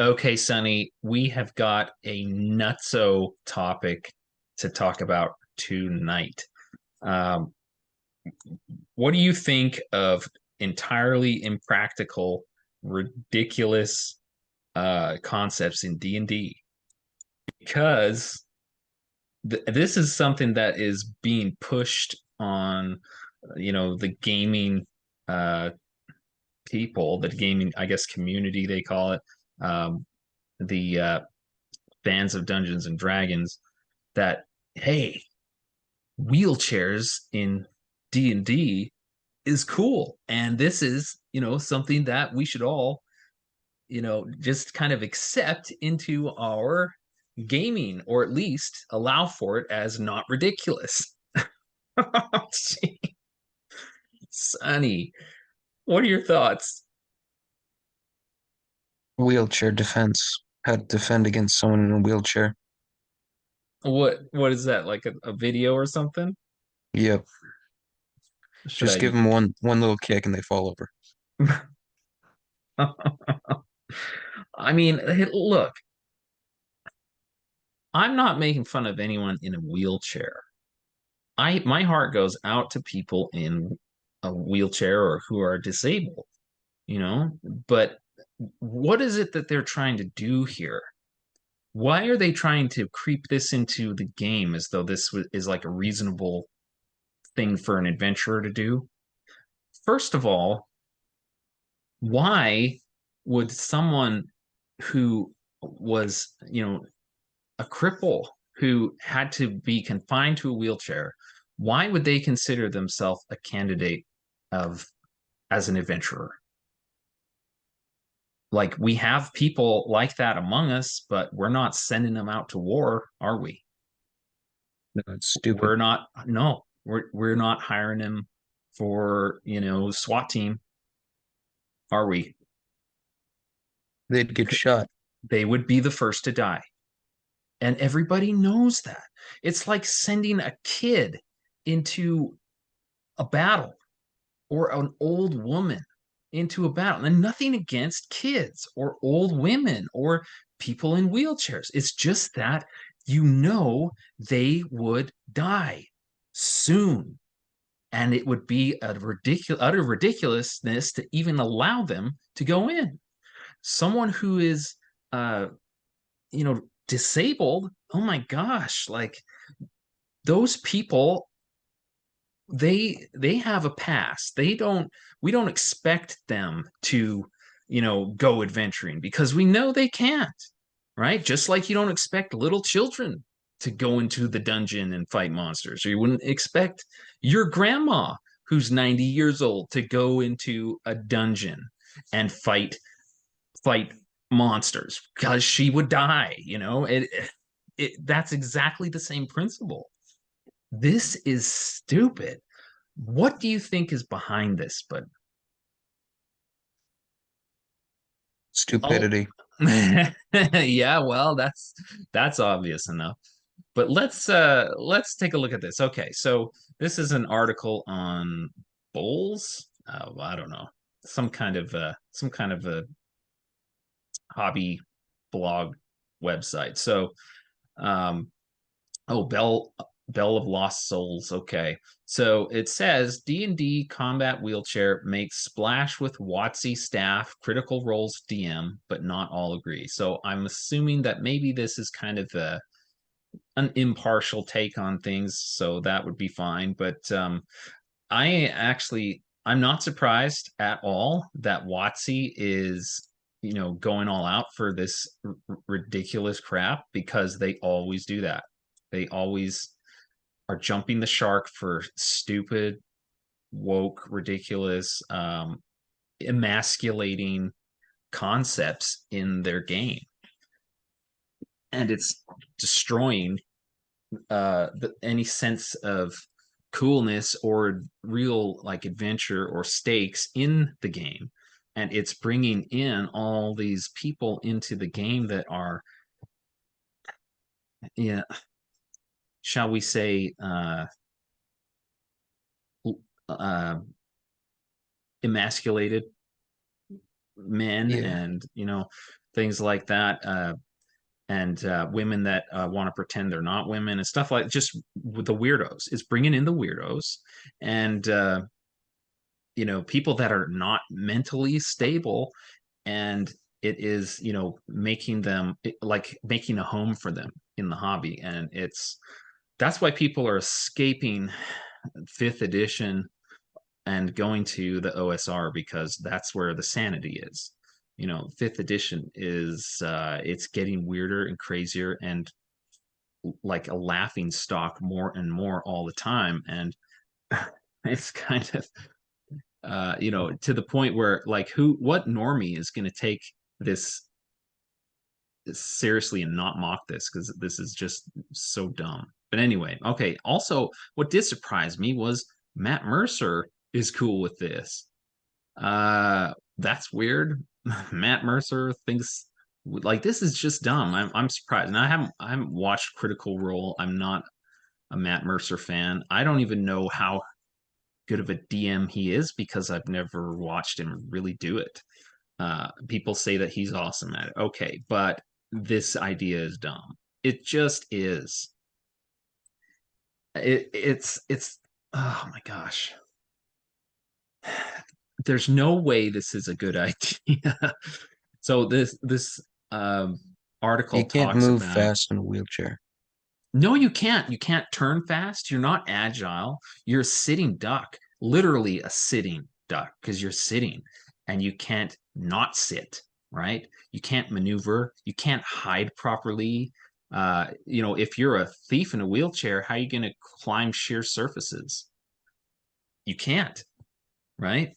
Okay, Sonny, we have got a nutso topic to talk about tonight. Um, what do you think of entirely impractical, ridiculous concepts in D&D? Because this is something that is being pushed on, the gaming uh, people, the gaming, I guess, community, they call it. The fans of Dungeons and Dragons that, hey, wheelchairs in D&D is cool, and this is, something that we should all, just kind of accept into our gaming, or at least allow for it as not ridiculous. Sonny, what are your thoughts? Wheelchair defense. How to defend against someone in a wheelchair. What is that, like a video or something? Yep. Should Just give them one little kick and they fall over. I I mean, hey, look, I'm not making fun of anyone in a wheelchair. My heart goes out to people in a wheelchair or who are disabled, you know? But what is it that they're trying to do here? Why are they trying to creep this into the game as though is like a reasonable thing for an adventurer to do? First of all, why would someone who was, a cripple who had to be confined to a wheelchair, why would they consider themselves a candidate of as an adventurer? Like, we have people like that among us, but we're not sending them out to war, are we? No, it's stupid. We're not. No, we're not hiring them for, SWAT team, are we? They'd get shot. They would be the first to die, and everybody knows that. It's like sending a kid into a battle, or an old woman into a battle. And nothing against kids or old women or people in wheelchairs. It's just that, they would die soon. And it would be a utter ridiculousness to even allow them to go in. Someone who is, uh, disabled, oh my gosh, like, those people, they have a past. We don't expect them to, go adventuring, because we know they can't, right? Just like you don't expect little children to go into the dungeon and fight monsters, or you wouldn't expect your grandma who's 90 years old to go into a dungeon and fight monsters, because she would die, that's exactly the same principle. This is stupid. What do you think is behind this? But oh, Stupidity. yeah, well, that's obvious enough. But let's take a look at this. Okay, so this is an article on bowls. I don't know, some kind of a hobby blog website. So, um, oh, Bell of Lost Souls. Okay. So it says D&D Combat Wheelchair makes splash with WotC staff, critical roles DM, but not all agree. So I'm assuming that maybe this is kind of an impartial take on things, so that would be fine. But I'm not surprised at all that WotC is, going all out for this ridiculous crap, because they always do that. They always are jumping the shark for stupid, woke, ridiculous, emasculating concepts in their game, and it's destroying any sense of coolness or real, like, adventure or stakes in the game. And it's bringing in all these people into the game that are, yeah, shall we say, uh, emasculated men, Yeah. and, things like that. And women that want to pretend they're not women and stuff like just with the weirdos. It's bringing in the weirdos and people that are not mentally stable, and it is making them like making a home for them in the hobby, and that's why people are escaping fifth edition and going to the OSR because that's where the sanity is. Fifth edition is it's getting weirder and crazier and like a laughing stock more and more all the time, and it's kind of to the point where like what normie is going to take this seriously and not mock this because this is just so dumb. But anyway, okay. Also, what did surprise me was Matt Mercer is cool with this. That's weird. Matt Mercer thinks like this is just dumb. I'm surprised. And I haven't watched Critical Role. I'm not a Matt Mercer fan. I don't even know how good of a DM he is because I've never watched him really do it. People say that he's awesome at it. Okay, but this idea is dumb. It just is. It's oh my gosh. There's no way this is a good idea. So this um, You article can't talks move about fast in a wheelchair. no, you can't. You can't turn fast. You're not agile. You're a sitting duck, literally a sitting duck, because you're sitting and you can't not sit, right? You can't maneuver. You can't hide properly. If you're a thief in a wheelchair, how are you going to climb sheer surfaces? You can't, right?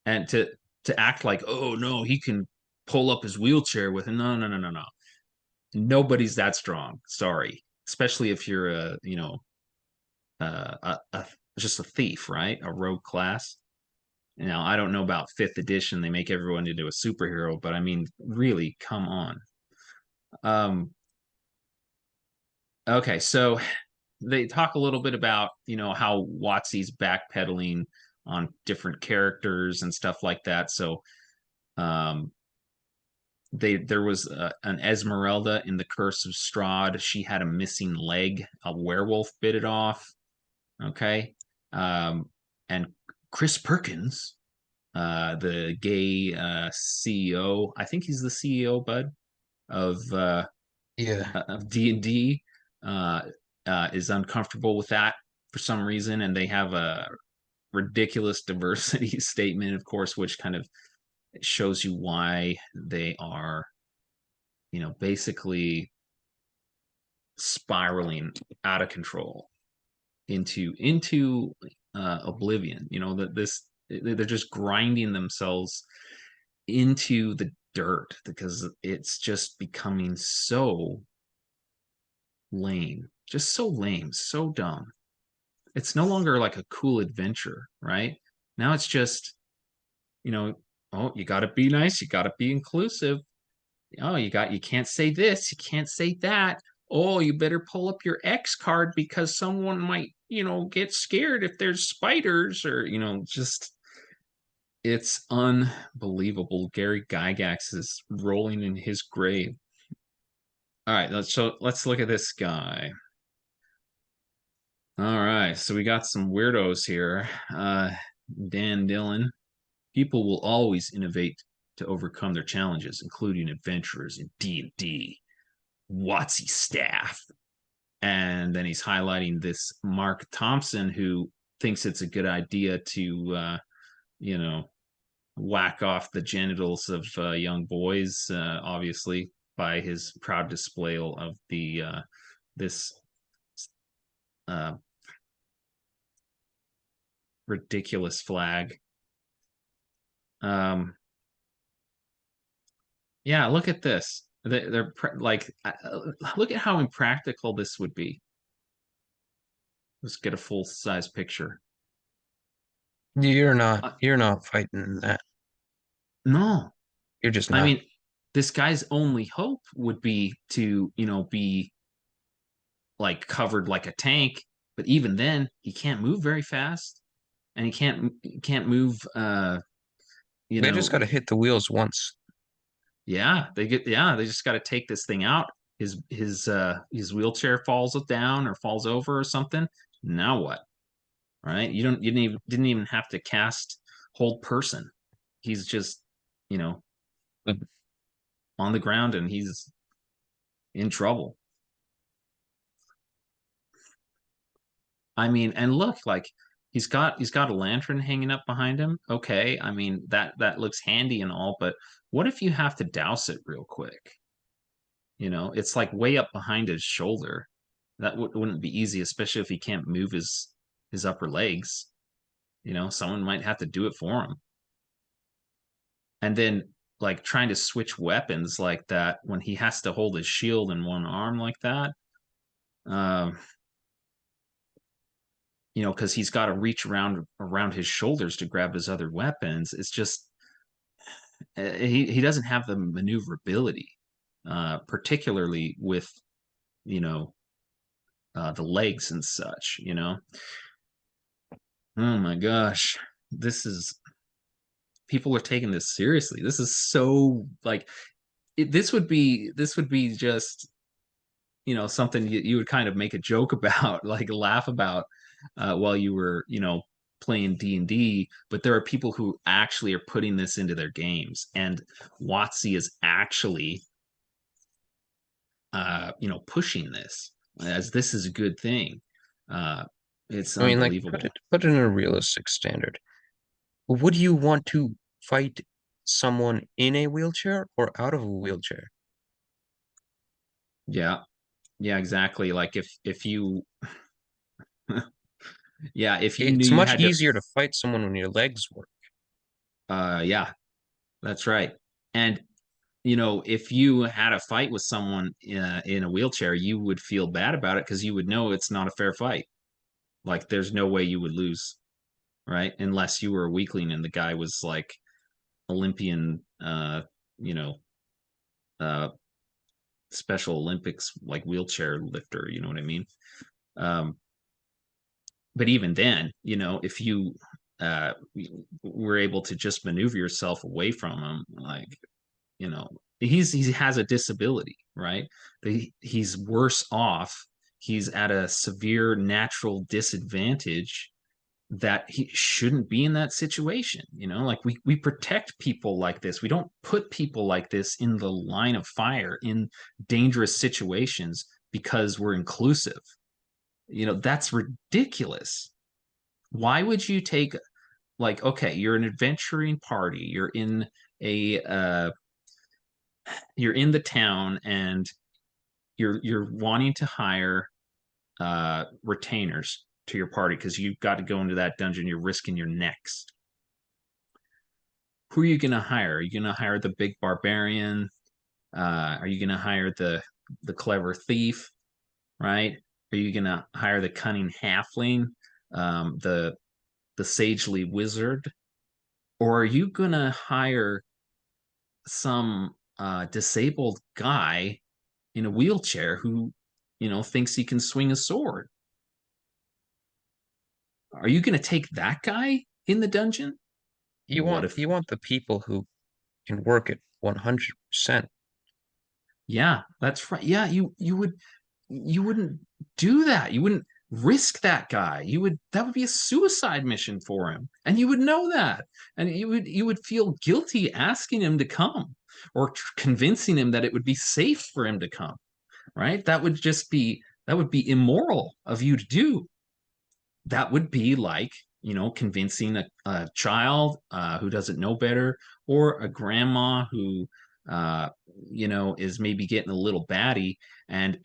And to act like, oh no, he can pull up his wheelchair with him. No, no, no, no, no. Nobody's that strong. Sorry, especially if you're a just a thief, right? A rogue class. Now, I don't know about fifth edition. They make everyone into a superhero, but I mean, really, come on. Um, okay, so they talk a little bit about how Watsy's backpedaling on different characters and stuff like that. So um, there was an Esmeralda in the Curse of Strahd. She had a missing leg. A werewolf bit it off. Okay, and Chris Perkins, the gay CEO. I think he's the CEO, Bud, of Yeah. D&D, is uncomfortable with that for some reason, and they have a ridiculous diversity statement, of course, which kind of shows you why they are, basically spiraling out of control into oblivion. That this they're just grinding themselves into the dirt because it's just becoming so lame, just so lame, so dumb. It's no longer like a cool adventure, right? Now it's just, you know, oh, you got to be nice, you got to be inclusive. Oh, you can't say this, you can't say that. Oh, you better pull up your X card because someone might, get scared if there's spiders or, just it's unbelievable. Gary Gygax is rolling in his grave. All right, let's look at this guy. All right, so we got some weirdos here. Dan Dillon. People will always innovate to overcome their challenges, including adventurers in D&D. Watsy staff. And then he's highlighting this Mark Thompson who thinks it's a good idea to, you know, whack off the genitals of young boys, obviously by his proud display of the this uh, ridiculous flag. Um, yeah, look at this. They're like, look at how impractical this would be. Let's get a full size picture. You're not Uh, you're not fighting that. no, You're just I not. mean, this guy's only hope would be to, be like covered like a tank, but even then, he can't move very fast, and he can't move. You They just know, gotta hit the wheels once. Yeah, they just got to take this thing out. His wheelchair falls down or falls over or something. Now what? Right? You didn't even have to cast hold person. He's just, you know, on the ground and he's in trouble. I mean, and look, like he's got a lantern hanging up behind him. Okay, I mean that looks handy and all, but what if you have to douse it real quick? It's like way up behind his shoulder. That wouldn't be easy, especially if he can't move his upper legs. Someone might have to do it for him. And then like trying to switch weapons like that when he has to hold his shield in one arm like that. Um, because he's got to reach around his shoulders to grab his other weapons. It's just he doesn't have the maneuverability, particularly with you know the legs and such. Oh my gosh, this is people are taking this seriously. This is so like this would be just something you would kind of make a joke about, like laugh about while you were playing D&D. But there are people who actually are putting this into their games, and WotC is actually pushing this as this is a good thing. uh it's I mean, like, unbelievable. put it in a realistic standard. Would you want to fight someone in a wheelchair or out of a wheelchair? Yeah, yeah, exactly. Like if you yeah, if you knew It's you much had to easier to fight someone when your legs work. yeah, that's right. And if you had a fight with someone in a wheelchair, you would feel bad about it because you would know it's not a fair fight. Like there's no way you would lose, right? Unless you were a weakling and the guy was like Olympian, you know, uh, Special Olympics like wheelchair lifter. You know what I mean? Um, but even then, if you uh, were able to just maneuver yourself away from him, like he has a disability, right? He's worse off. He's at a severe natural disadvantage that he shouldn't be in that situation. Like we protect people like this. We don't put people like this in the line of fire in dangerous situations because we're inclusive. That's ridiculous. Why would you take, like, okay, you're an adventuring party, a you're in the town and you're wanting to hire retainers to your party because you've got to go into that dungeon. You're risking your necks. Who are you going to hire? Are you going to hire the big barbarian? Are you going to hire the clever thief? Right? Are you going to hire the cunning halfling, the sagely wizard, or are you going to hire some disabled guy in a wheelchair who thinks he can swing a sword? Are you going to take that guy in the dungeon? What if, You want the people who can work it 100%. yeah, that's right. Yeah, you wouldn't do that. You wouldn't risk that guy. That would be a suicide mission for him. And you would know that. And you would feel guilty asking him to come or convincing him that it would be safe for him to come, right? That would be immoral of you to do. That would be like convincing a child who doesn't know better, or a grandma who uh, is maybe getting a little batty, and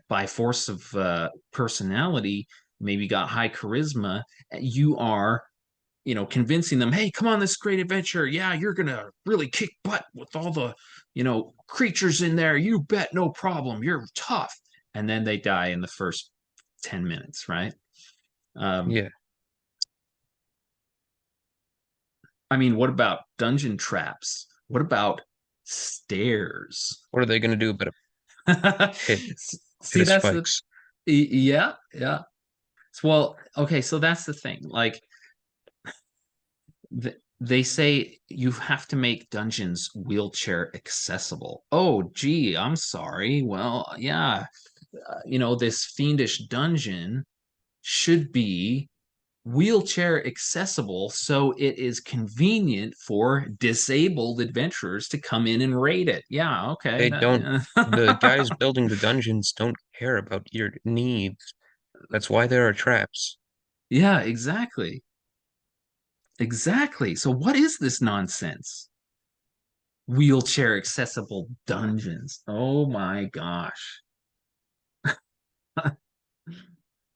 by force of personality, maybe got high charisma. You are convincing them, hey, come on this great adventure, yeah, you're gonna really kick butt with all the creatures in there, you bet, no problem, you're tough. And then they die in the first 10 minutes, right? um, Yeah. I mean, what about dungeon traps? What about stairs? What are they going to do but hit See, his that's the spikes? yeah, well, okay, so that's the thing. Like they say you have to make dungeons wheelchair accessible. Oh, gee, I'm sorry. Well, yeah, this fiendish dungeon should be wheelchair accessible so it is convenient for disabled adventurers to come in and raid it. Yeah, okay. They don't, the guys building the dungeons don't care about your needs. That's why there are traps. Yeah, exactly. Exactly. So what is this nonsense? Wheelchair accessible dungeons. Oh my gosh.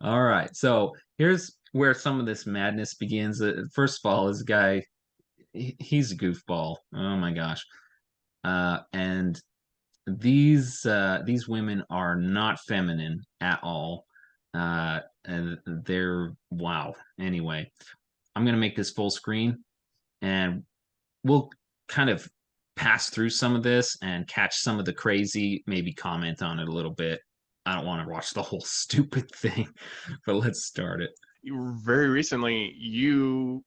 All right. So here's where some of this madness begins. First of all, this guy, he's a goofball. Oh my gosh. And these women are not feminine at all. And they're wow. Anyway, I'm gonna make this full screen, and we'll kind of pass through some of this and catch some of the crazy, maybe comment on it a little bit. I don't want to watch the whole stupid thing, but let's start it. Very recently, you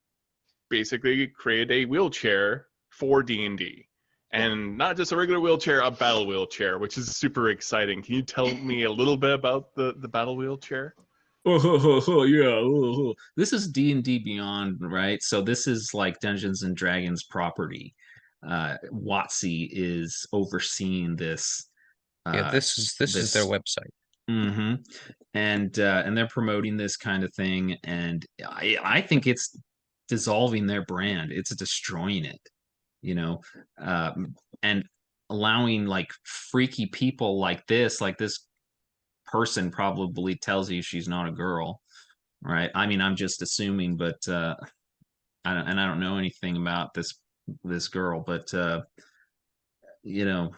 basically created a wheelchair for D&D. And not just a regular wheelchair, a battle wheelchair, which is super exciting. Can you tell me a little bit about the battle wheelchair? Oh, yeah. This is D&D Beyond, right? So this is like Dungeons and Dragons property. WotC is overseeing this Yeah, uh this is their this website. hmm and they're promoting this kind of thing, and I think it's dissolving their brand. It's destroying it, you know, and allowing like freaky people like this person probably tells you she's not a girl, right? I mean, I'm just assuming, but I don't know anything about this girl, but you know,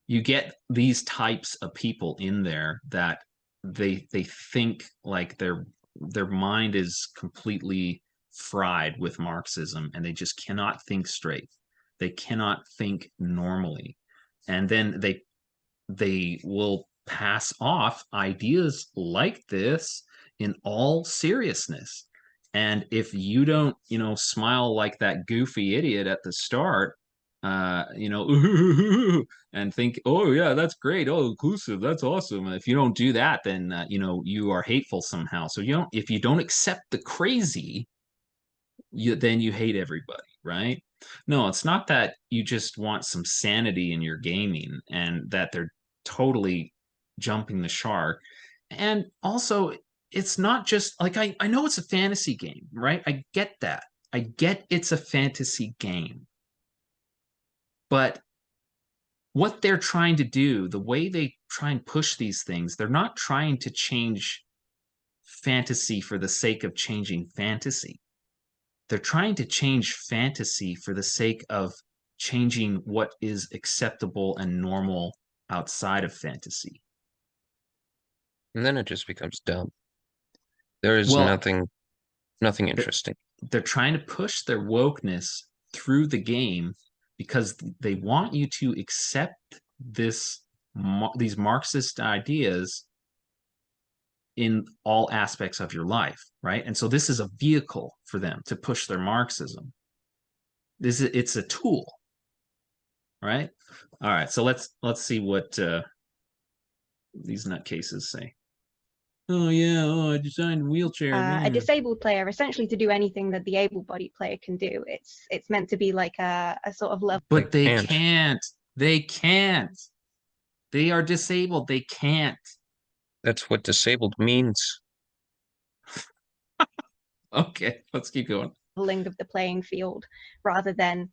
you get these types of people in there that they think like their mind is completely fried with Marxism, and they just cannot think straight. They cannot think normally, and then they will pass off ideas like this in all seriousness. And if you don't, smile like that goofy idiot at the start, and think, oh yeah, that's great, oh inclusive, that's awesome. If you don't do that, then you are hateful somehow. So if you don't accept the crazy, then you hate everybody, right? No, it's not that you just want some sanity in your gaming and that they're totally jumping the shark. And also, it's not just like I know it's a fantasy game, right? I get that. I get it's a fantasy game. But what they're trying to do, the way they try and push these things, they're not trying to change fantasy for the sake of changing fantasy. They're trying to change fantasy for the sake of changing what is acceptable and normal outside of fantasy. And then it just becomes dumb. There is Well, nothing interesting. they're trying to push their wokeness through the game because they want you to accept these Marxist ideas in all aspects of your life, right? And so this is a vehicle for them to push their Marxism. It's a tool, right? All right, so let's see what these nutcases say. Oh yeah, oh I designed a wheelchair, A man. disabled player essentially to do anything that the able-bodied player can do. It's meant to be like a sort of level. They But they can't. can't. They can't. They are disabled. They can't. That's what disabled means. Okay, let's keep going. Leveling of the playing field rather than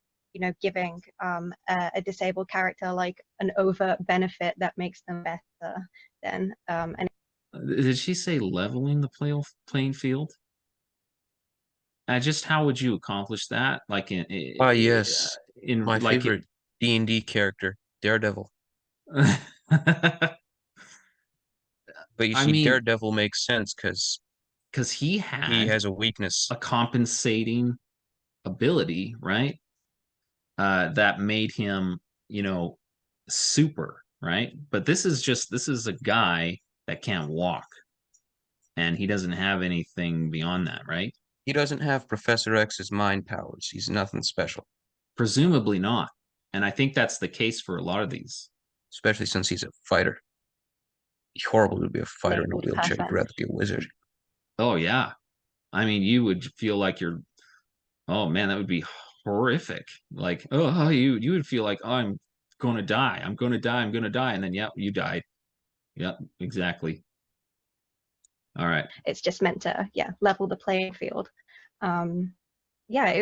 giving a disabled character like an overt benefit that makes them better than an Did she say leveling the playing field? Just how would you accomplish that? Like Ah, yes, in my like favorite D&D character, Daredevil. But you I see, mean, Daredevil makes sense because because he he had has a weakness. a compensating ability, right? That made him, super, right? But this is a guy that can't walk, and he doesn't have anything beyond that, right? He doesn't have Professor X's mind powers. He's nothing special, Presumably not. And I think that's the case for a lot of these. especially since he's a fighter. Be horrible to be a fighter in a Labeled wheelchair. You'd perfect. rather be a wizard. Oh yeah. I mean, you would feel like you're, oh man, that would be horrific. Like, oh, you would feel like, oh, I'm going to die. I'm going to die. I'm going to die. And then, yep, you died. Yep, exactly. All right. It's just meant to, yeah, level the playing field. Yeah,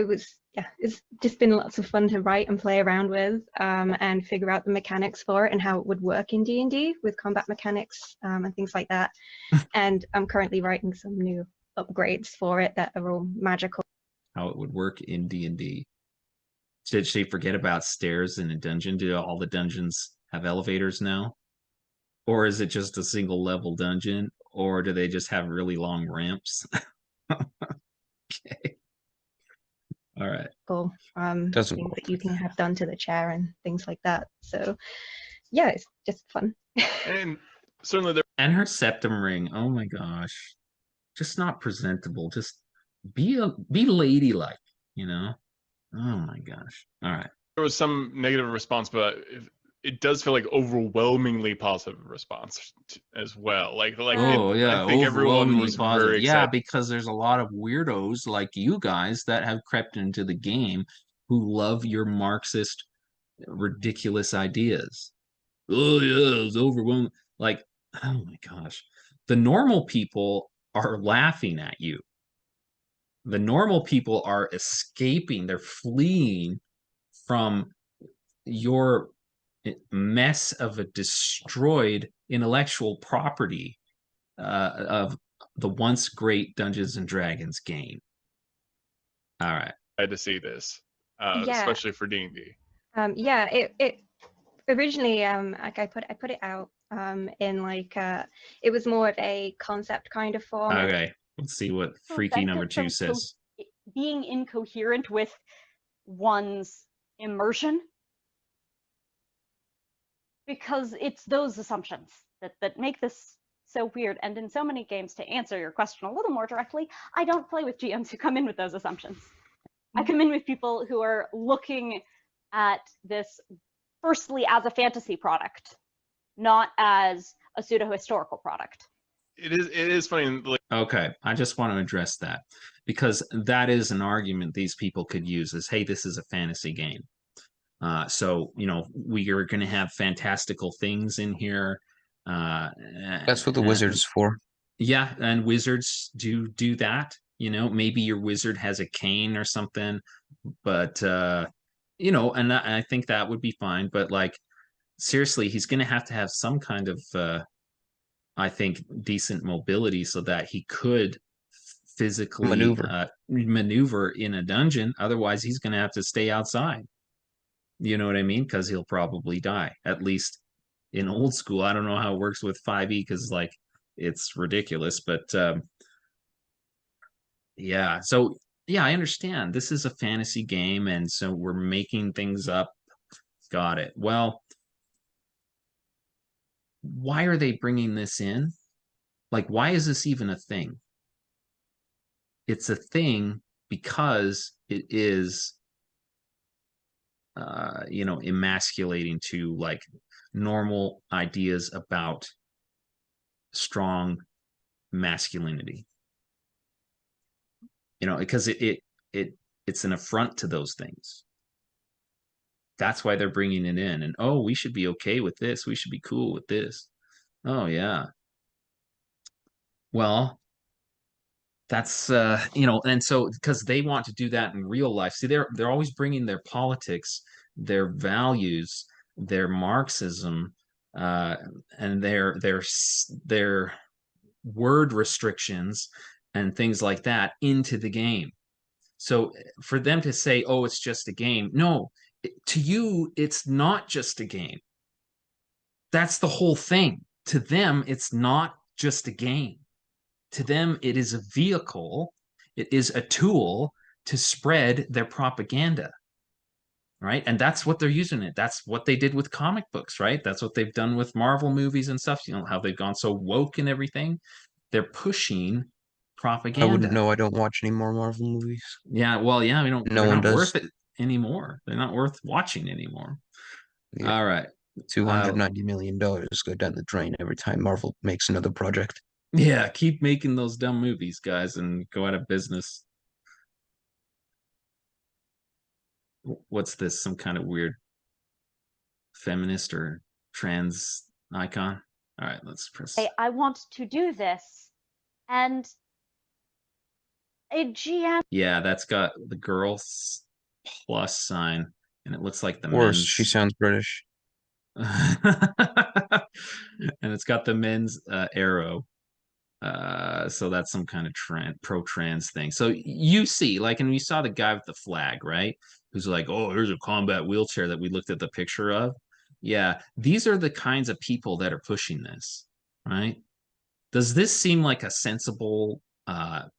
it's just been lots of fun to write and play around with, and figure out the mechanics for it and how it would work in D&D with combat mechanics, and things like that. And I'm currently writing some new upgrades for it that are all magical. How it would work in D&D. Did she forget about stairs in a dungeon? Do all the dungeons have elevators now? Or is it just a single level dungeon? Or do they just have really long ramps? Okay. All right. Doesn't Things work that you like can that. have done to the chair and things like that. So yeah, it's just fun. And certainly there And her septum ring. Oh my gosh. Just not presentable. Just be ladylike, you know? Oh my gosh. All right. was some negative response, but it does feel like overwhelmingly positive response as well. Oh yeah, I think everyone overwhelmingly was positive. very Yeah, excited. because there's a lot of weirdos like you guys that have crept into the game who love your Marxist ridiculous ideas. Oh yeah, it's overwhelming. Like, oh my gosh. The normal people are laughing at you. The normal people are escaping, they're fleeing from your mess of a destroyed intellectual property of the once great Dungeons and Dragons game. All right. To see this, Yeah. especially for D&D. Yeah, it originally, like I put it out in like it was more of a concept kind of format. Okay. Let's see what freaky number 2 says. Being incoherent with one's immersion, because it's those assumptions that make this so weird. And in so many games, to answer your question a little more directly, I don't play with GMs who come in with those assumptions. I come in with people who are looking at this firstly as a fantasy product, not as a pseudo-historical product. It is funny. Like, Okay, I just want to address that because that is an argument these people could use is, hey, this is a fantasy game. So, you know, we are going to have fantastical things in here. That's what the wizard is for. Yeah, and wizards do that. You know, maybe your wizard has a cane or something, but you know, and I think that would be fine. But like, seriously, he's going to have some kind of, I think, decent mobility so that he could physically maneuver in a dungeon. Otherwise, he's going to have to stay outside. You know what I mean? Because he'll probably die. At least in old school. I don't know how it works with 5e because like it's ridiculous. But yeah, so yeah, I understand. This is a fantasy game, and so we're making things up. Got it. Well, why are they bringing this in? Like, why is this even a thing? It's a thing because it is you know, emasculating to like normal ideas about strong masculinity. You know, because it's an affront to those things. That's why they're bringing it in. And oh, we should be okay with this. We should be cool with this. Oh yeah. Well, that's you know, and so because they want to do that in real life. See, they're always bringing their politics, their values, their Marxism, uh, and their word restrictions and things like that into the game. So for them to say, "Oh, it's just a game," no, to you, it's not just a game. That's the whole thing. To them, it's not just a game. To them, it is a vehicle, it is a tool to spread their propaganda, right? And that's what they're using it. That's what they did with comic books, right? That's what they've done with Marvel movies and stuff. You know, how they've gone so woke and everything. They're pushing I wouldn't propaganda. know. I don't watch any more Marvel movies. Yeah, well, yeah, we don't. No They're one not does. worth it anymore. They're not worth watching anymore. Yeah, All right. $290 million go down the drain every time Marvel makes another project. Yeah, keep making those dumb movies, guys, and go out of business. What's this? Some kind of weird feminist or trans icon? All right, let's press. I want to do this, and a GM. Yeah, that's got the girls plus sign, and it looks like the Worse, she men's. sounds British. And it's got the men's arrow. So that's some kind of pro-trans thing. So you see, like, and we saw the guy with the flag, right? Who's like, oh, here's a combat wheelchair that we looked at the picture of. Yeah, these are the kinds of people that are pushing this, right? Does this seem like a sensible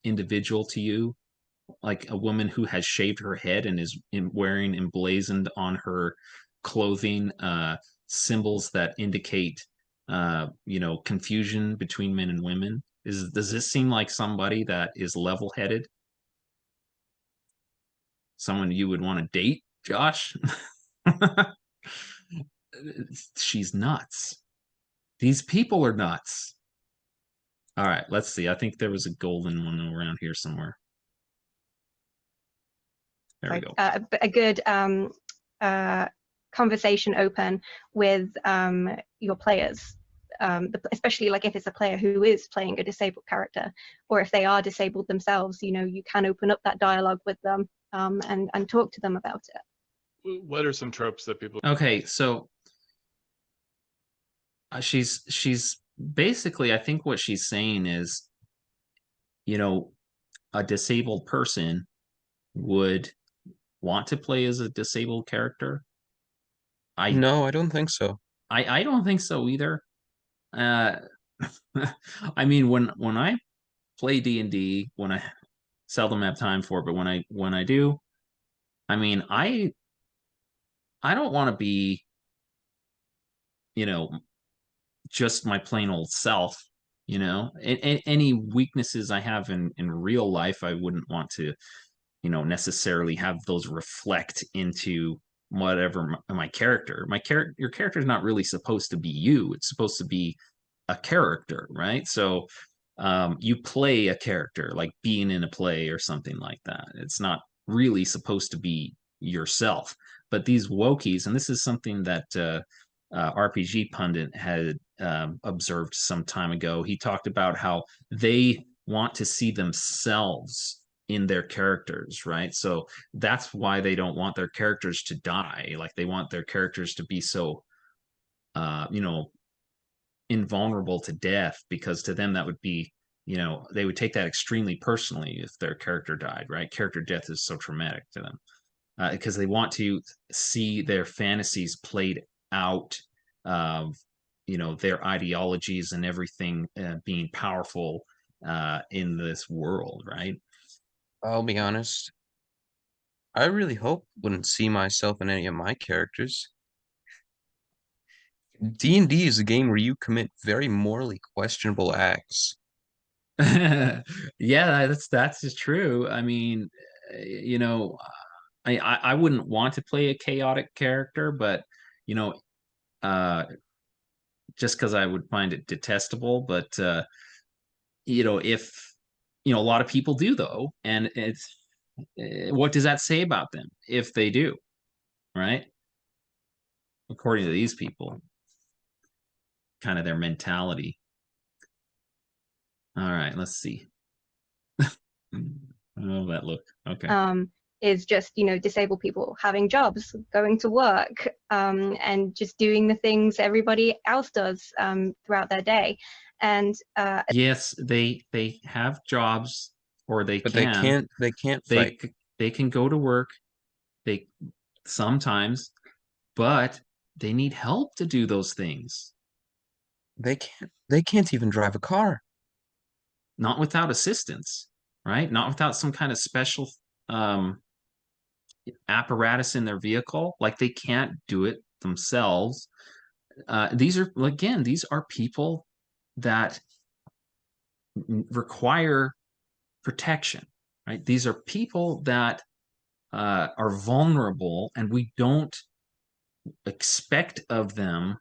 individual to you? Like a woman who has shaved her head and is wearing emblazoned on her clothing symbols that indicate confusion between men and women. Does this seem like somebody that is level-headed? Someone you would want to date, Josh? She's nuts. These people are nuts. All right, let's see. I think there was a golden one around here somewhere. There we go. A good conversation open with your players, especially like if it's a player who is playing a disabled character, or if they are disabled themselves. You can open up that dialogue with them and talk to them about it. What are some tropes that people? Okay, so she's basically, I think what she's saying is, a disabled person would want to play as a disabled character. No, I don't think so. I don't think so either. I mean, when I play D&D, when I seldom have time for it, but when I do, I mean, I don't want to be, just my plain old self. Any weaknesses I have in real life, I wouldn't want to, necessarily have those reflect into whatever my character. Your character is not really supposed to be you. It's supposed to be a character, right? So you play a character, like being in a play or something like that. It's not really supposed to be yourself. But these wokies, and this is something that RPG Pundit had observed some time ago. He talked about how they want to see themselves in their characters, right? So that's why they don't want their characters to die. Like they want their characters to be so, invulnerable to death, because to them that would be, they would take that extremely personally if their character died, right? Character death is so traumatic to them because they want to see their fantasies played out of, their ideologies and everything being powerful in this world, right? I'll be honest. I really hope I wouldn't see myself in any of my characters. D&D is a game where you commit very morally questionable acts. Yeah, that's just true. I mean, you know, I wouldn't want to play a chaotic character, but you know, uh, just because I would find it detestable. But if a lot of people do though, and it's what does that say about them if they do, right? According to these people, kind of their mentality. All right, let's see. Oh, that look. Okay. Is just disabled people having jobs, going to work, and just doing the things everybody else does throughout their day. And yes, they have jobs, or but they can't fight. They can go to work. They sometimes, but they need help to do those things. They can't even drive a car. Not without assistance, right? Not without some kind of special apparatus in their vehicle. Like they can't do it themselves. These are people that require protection, right? These are people that are vulnerable, and we don't expect of them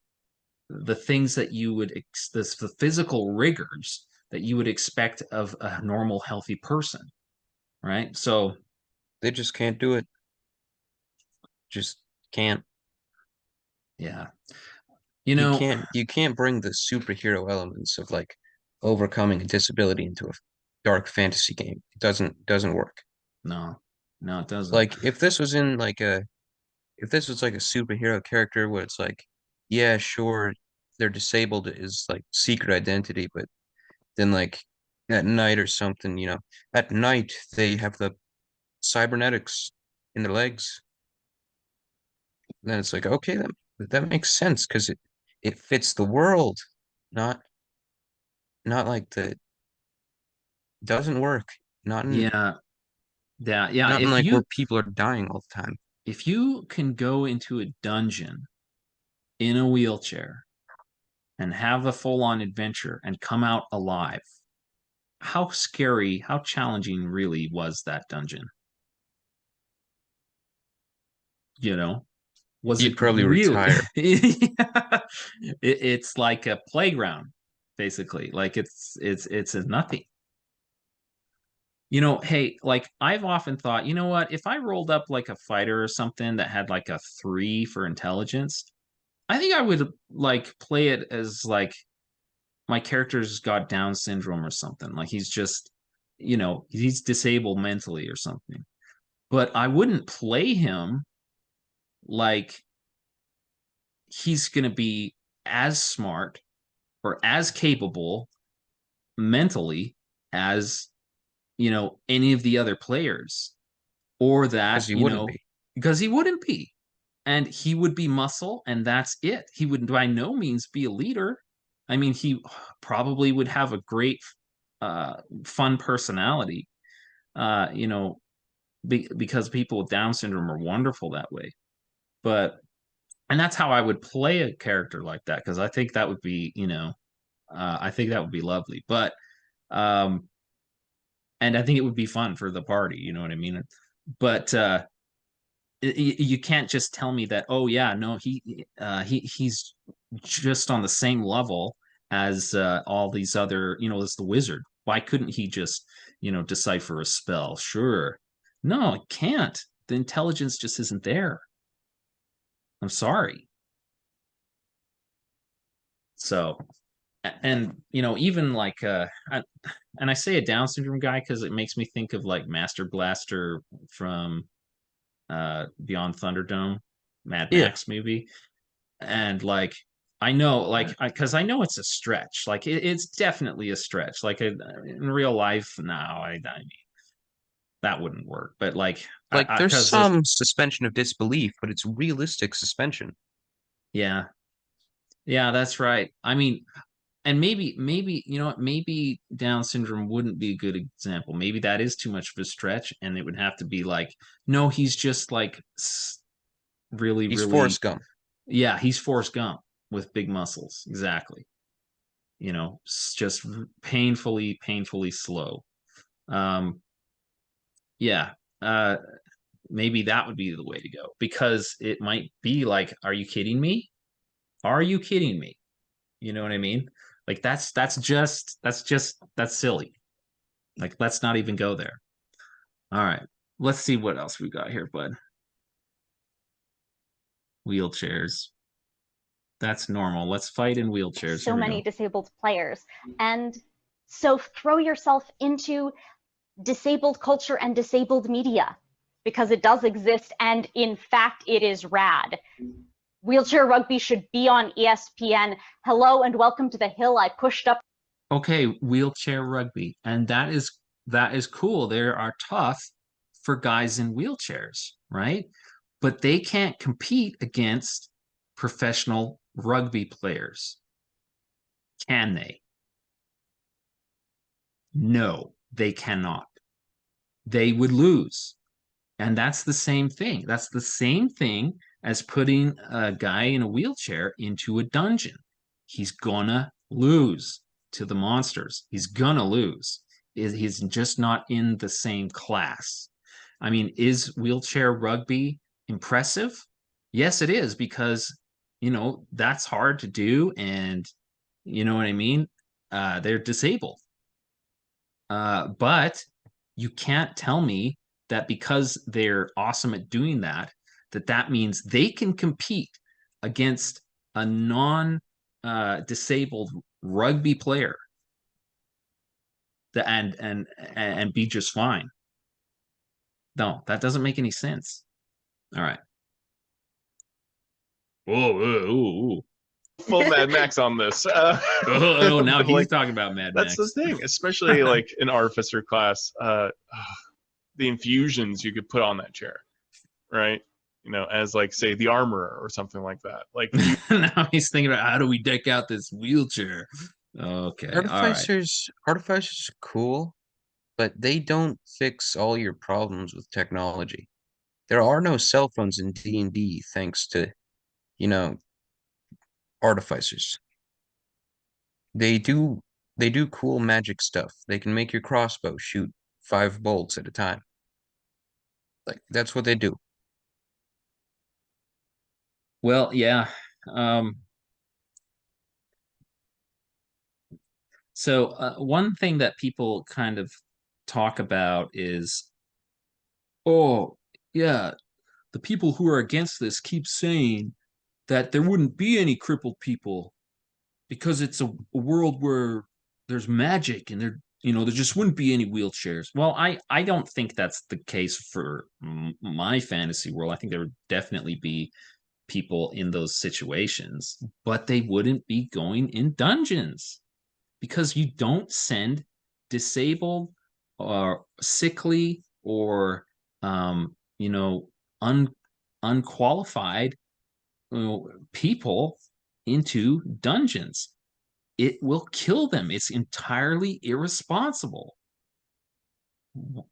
the things that you would the physical rigors that you would expect of a normal healthy person, right? So They just can't do it. Just can't. yeah, You can't bring the superhero elements of like overcoming a disability into a dark fantasy game. It doesn't work. no, no, it doesn't. Like if this was like a superhero character where it's like, yeah, sure, they're disabled is like secret identity, but then like at night or something, at night they have the cybernetics in their legs. Then it's like, okay, that makes sense because it fits the world, not not like the doesn't work. Not in Yeah, yeah. not in like where people are dying all the time. If you can go into a dungeon in a wheelchair and have a full-on adventure and come out alive, how scary, how challenging really was that dungeon? You know, was it You'd probably really? retire. Yeah. It's like a playground, basically. Like it's a nothing. Hey, like I've often thought, you know what? If I rolled up like a fighter or something that had like a 3 for intelligence, I think I would like play it as like my character's got Down syndrome or something. Like he's just, he's disabled mentally or something. But I wouldn't play him like he's going to be as smart or as capable mentally as, any of the other players, or Because that, he wouldn't be. because he wouldn't be. And he would be muscle, and that's it. He would by no means be a leader. I mean, he probably would have a great, fun personality, uh, you know, because people with Down syndrome are wonderful that way. But, and that's how I would play a character like that, because I think that would be, I think that would be lovely. But, um, and I think it would be fun for the party. You know what I mean? But, you can't just tell me that, oh yeah, no, he's just on the same level as, all these other, as the wizard. Why couldn't he just, decipher a spell? Sure. No, it can't. The intelligence just isn't there. I'm sorry. So, and even like, and I say a Down syndrome guy because it makes me think of like Master Blaster from, Beyond Thunderdome, Mad Yeah. Max movie. And like, I know, like, because I know it's a stretch. Like, it's definitely a stretch. Like, in real life, no, I mean, that wouldn't work. But like, Like there's because some suspension of disbelief, but it's realistic suspension. yeah, yeah, that's right. I mean, and maybe you know what? Maybe Down syndrome wouldn't be a good example. Maybe that is too much of a stretch, and it would have to be like, no, he's just like really, He's really, Forrest Gump. yeah, he's Forrest Gump with big muscles. Exactly. Just painfully slow. Um, yeah, uh, maybe that would be the way to go, because it might be like, are you kidding me? Are you kidding me? You know what I mean? Like that's silly. Like, let's not even go there. All right, let's see what else we got here, bud. Wheelchairs. That's normal. Let's fight in wheelchairs. Here So we many go. disabled players. And so throw yourself into disabled culture and disabled media, because it does exist, and in fact it is rad. Wheelchair rugby should be on ESPN. Hello and welcome to the hill I pushed up. Okay, wheelchair rugby, and that is cool. They are tough for guys in wheelchairs, right? But they can't compete against professional rugby players, can they? No, they cannot. They would lose. And that's the same thing. That's the same thing as putting a guy in a wheelchair into a dungeon. He's gonna lose to the monsters. He's gonna lose. He's just not in the same class. I mean, is wheelchair rugby impressive? Yes, it is, because that's hard to do, and you know what I mean? They're disabled. But you can't tell me that because they're awesome at doing that, that means they can compete against a non disabled rugby player and be just fine. No, that doesn't make any sense. All right. Whoa. Full Mad Max on this. Now but, he's like, talking about Mad that's Max. the thing, especially like in Artificer class, the infusions you could put on that chair, right? As like say the armorer or something like that. Like Now he's thinking about how do we deck out this wheelchair. Okay, all right. Artificers are cool, but they don't fix all your problems with technology. There are no cell phones in D&D thanks to, you know, artificers. They do cool magic stuff. They can make your crossbow shoot 5 bolts at a time. Like that's what they do. Well, yeah. Um, so one thing that people kind of talk about is, oh, yeah, the people who are against this keep saying that there wouldn't be any crippled people because it's a world where there's magic and there just wouldn't be any wheelchairs. Well, I don't think that's the case for my fantasy world. I think there would definitely be people in those situations, but they wouldn't be going in dungeons because you don't send disabled or sickly or you know un, unqualified people into dungeons. It will kill them. It's entirely irresponsible.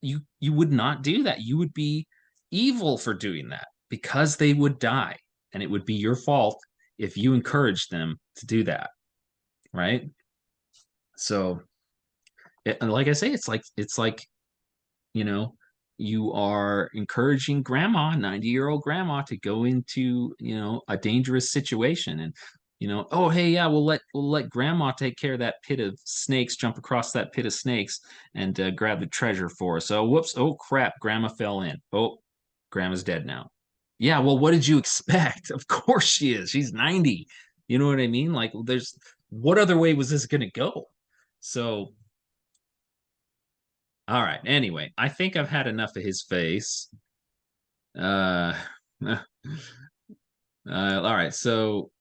You would not do that. You would be evil for doing that because they would die, and it would be your fault if you encouraged them to do that, right? So, like I say, it's like you know you are encouraging grandma, 90-year-old grandma, to go into a dangerous situation, and oh hey, yeah, we'll let grandma take care of that pit of snakes, jump across that pit of snakes, and grab the treasure for us. Oh whoops, oh crap, grandma fell in. Oh, grandma's dead now. Yeah, well, what did you expect? Of course she is, she's 90. You know what I mean? Like, there's what other way was this gonna go? So, all right. Anyway, I think I've had enough of his face. All right. So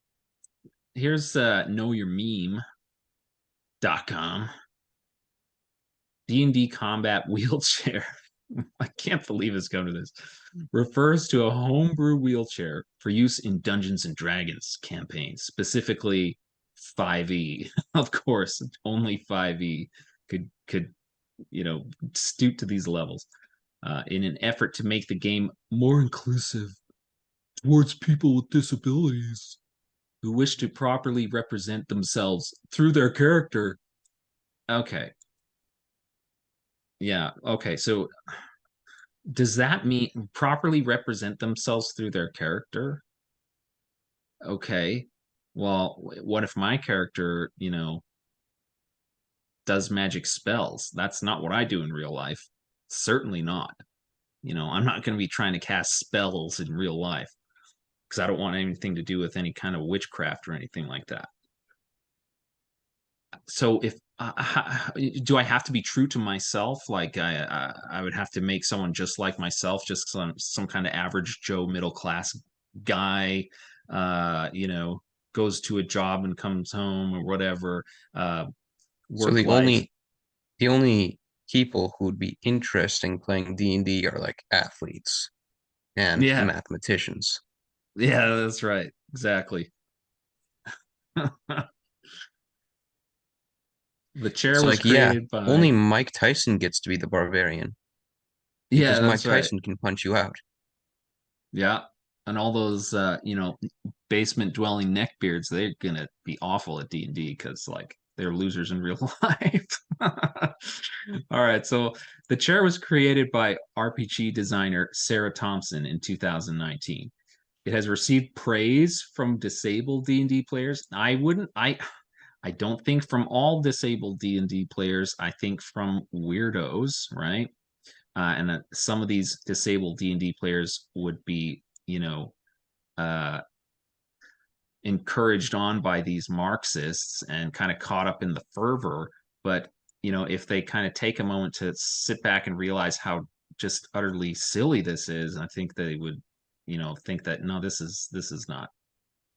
here's knowyourmeme.com. D&D combat wheelchair. I can't believe it's come to this. Refers to a homebrew wheelchair for use in Dungeons and Dragons campaigns, specifically 5e. Of course, only 5e could stoop to these levels. In an effort to make the game more inclusive towards people with disabilities who wish to properly represent themselves through their character. Okay. Yeah. Okay. So does that mean properly represent themselves through their character? Okay. Well, what if my character, does magic spells? That's not what I do in real life. Certainly not. I'm not going to be trying to cast spells in real life because I don't want anything to do with any kind of witchcraft or anything like that. So if do I have to be true to myself? Like I would have to make someone just like myself, just some kind of average Joe middle class guy, goes to a job and comes home or whatever. So Work the life. only people who would be interesting playing D&D are like athletes and Yeah, mathematicians. yeah, that's right, exactly. The chair It's was like, yeah, created by. only Mike Tyson gets to be the barbarian Yeah, because Mike that's right. Tyson can punch you out. Yeah. And all those basement dwelling neckbeards, they're gonna be awful at D&D because like they're losers in real life. All right, so the chair was created by RPG designer Sarah Thompson in 2019. It has received praise from disabled D&D players. I don't think from all disabled D&D players. I think from weirdos, right? And some of these disabled D&D players would be, uh, encouraged on by these Marxists and kind of caught up in the fervor. But if they kind of take a moment to sit back and realize how just utterly silly this is, I think they would, think that no, this is not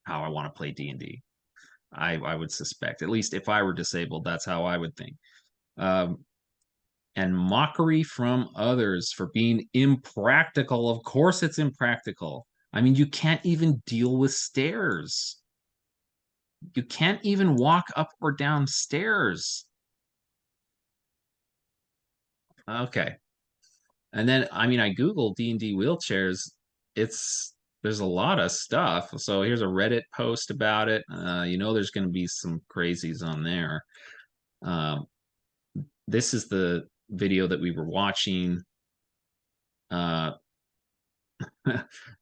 how I want to play D&D. I would suspect, at least if I were disabled, that's how I would think. And mockery from others for being impractical. Of course, it's impractical. I mean, you can't even deal with stairs. You can't even walk up or down stairs. Okay. And then, I mean, I Googled D&D wheelchairs. There's a lot of stuff. So here's a Reddit post about it. There's going to be some crazies on there. This is the video that we were watching.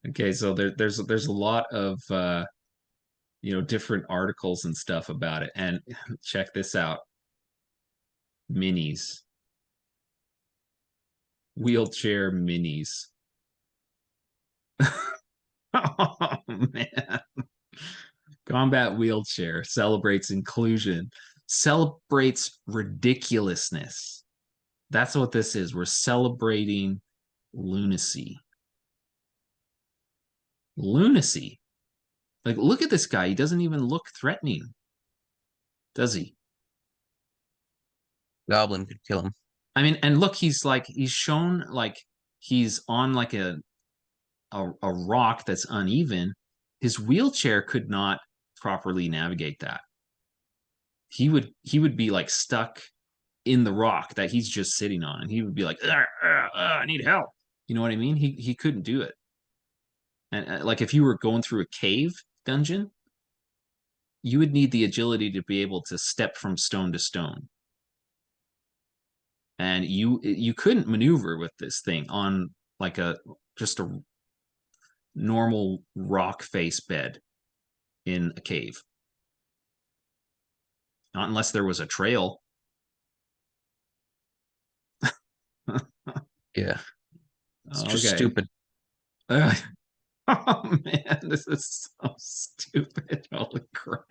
Okay, so there's a lot of different articles and stuff about it. And check this out. Minis. Wheelchair minis. Oh man. Combat wheelchair celebrates inclusion, celebrates ridiculousness. That's what this is. We're celebrating lunacy. Lunacy. Like, look at this guy. He doesn't even look threatening, does he? Goblin could kill him. I mean, and look, he's shown like he's on like a rock that's uneven. His wheelchair could not properly navigate that. He would be like stuck in the rock that he's just sitting on, and he would be like, I need help. You know what I mean? He couldn't do it. And like if you were going through a cave dungeon, you would need the agility to be able to step from stone to stone. And you couldn't maneuver with this thing on like just a normal rock face bed in a cave. Not unless there was a trail. Yeah. It's just Okay. stupid. Oh man, this is so stupid. Holy crap.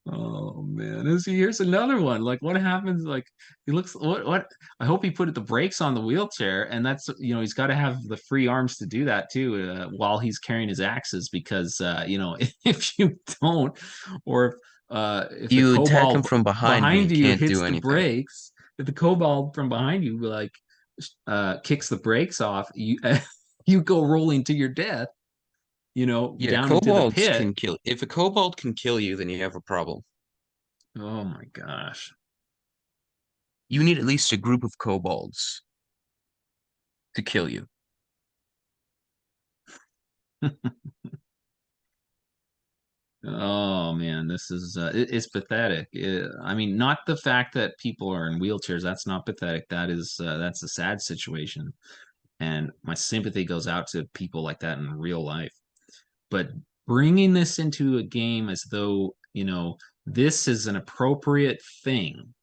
Oh man. Here's another one. Like what happens? Like he looks what I hope he put the brakes on the wheelchair, and that's he's got to have the free arms to do that too, while he's carrying his axes, because if you don't, or if the You attack him kobold from behind when behind he you can't hits do the anything. brakes, if the kobold from behind you like kicks the brakes off, you you go rolling to your death, Yeah, down into the kobolds pit. can kill. If a kobold can kill you, then you have a problem. Oh my gosh. You need at least a group of kobolds to kill you. Oh man, this is it's pathetic. I mean, not the fact that people are in wheelchairs, that's not pathetic. That's a sad situation. And my sympathy goes out to people like that in real life. But bringing this into a game as though, this is an appropriate thing,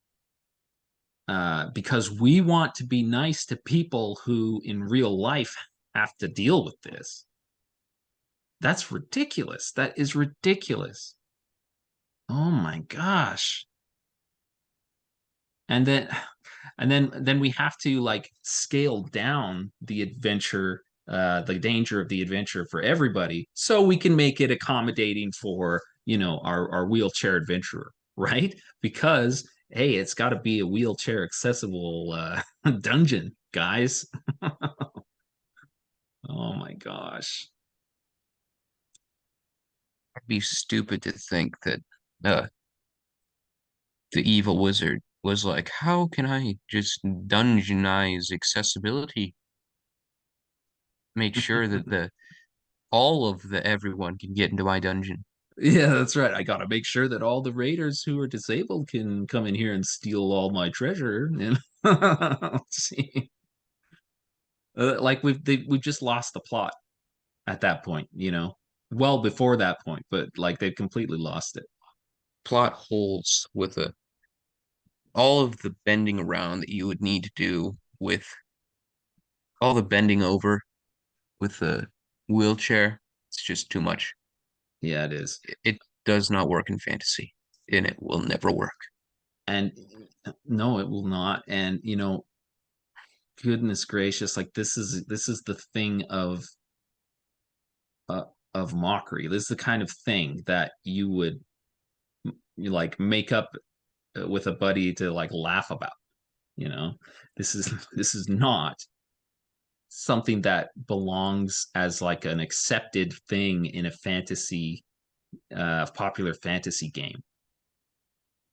because we want to be nice to people who in real life have to deal with this. That's ridiculous. That is ridiculous. Oh my gosh. And then we have to like scale down the adventure, the danger of the adventure for everybody, so we can make it accommodating for our wheelchair adventurer, right? Because hey, it's got to be a wheelchair accessible dungeon, guys. Oh my gosh. It'd be stupid to think that uh, the evil wizard was like, how can I just dungeonize accessibility? Make sure that the all of the everyone can get into my dungeon. Yeah, that's right. I gotta make sure that all the raiders who are disabled can come in here and steal all my treasure. And let's see, like we've just lost the plot at that point, well before that point, but like they've completely lost it. Plot holes with all of the bending around that you would need to do with all the bending over with the wheelchair. It's just too much. Yeah, it is. It does not work in fantasy, and it will never work. And no, it will not. And goodness gracious, like this is the thing uh, of mockery. This is the kind of thing that you like make up with a buddy to like laugh about. You know, this is not something that belongs as like an accepted thing in a fantasy, popular fantasy game.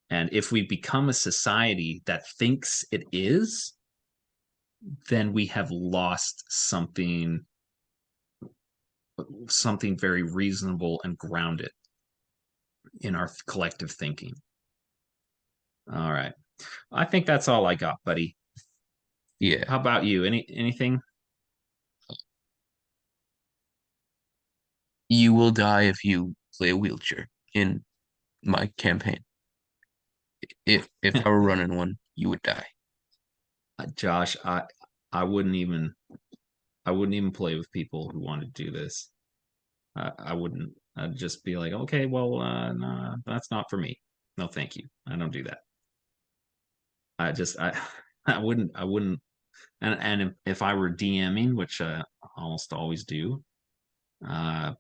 And if we become a society that thinks it is, then we have lost something very reasonable and grounded in our collective thinking. All right. I think that's all I got, buddy. Yeah. How about you? Anything? You will die if you play a wheelchair in my campaign. If I were running one, you would die. Josh, I wouldn't even play with people who want to do this. I wouldn't. I'd just be like, okay, well, no, that's not for me. No, thank you. I don't do that. I I wouldn't. And if I were DMing, which I almost always do, uh,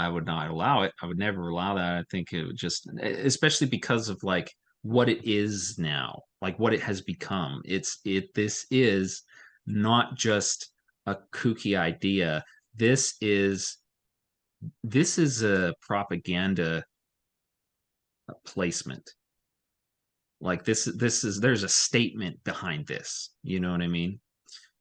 I would not allow it. I would never allow that. I think it would just, especially because of like what it is now, like what it has become. This is not just a kooky idea. This is a propaganda placement. Like this is there's a statement behind this. You know what I mean?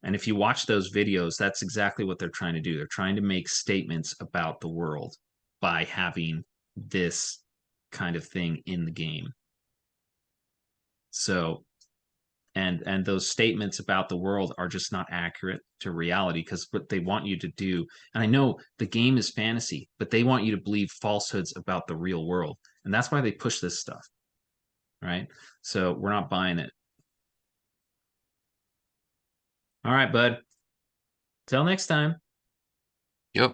And if you watch those videos, that's exactly what they're trying to do. They're trying to make statements about the world by having this kind of thing in the game. So, and those statements about the world are just not accurate to reality, because what they want you to do, and I know the game is fantasy, but they want you to believe falsehoods about the real world. And that's why they push this stuff. Right? So, we're not buying it. All right, bud. Till next time. Yep.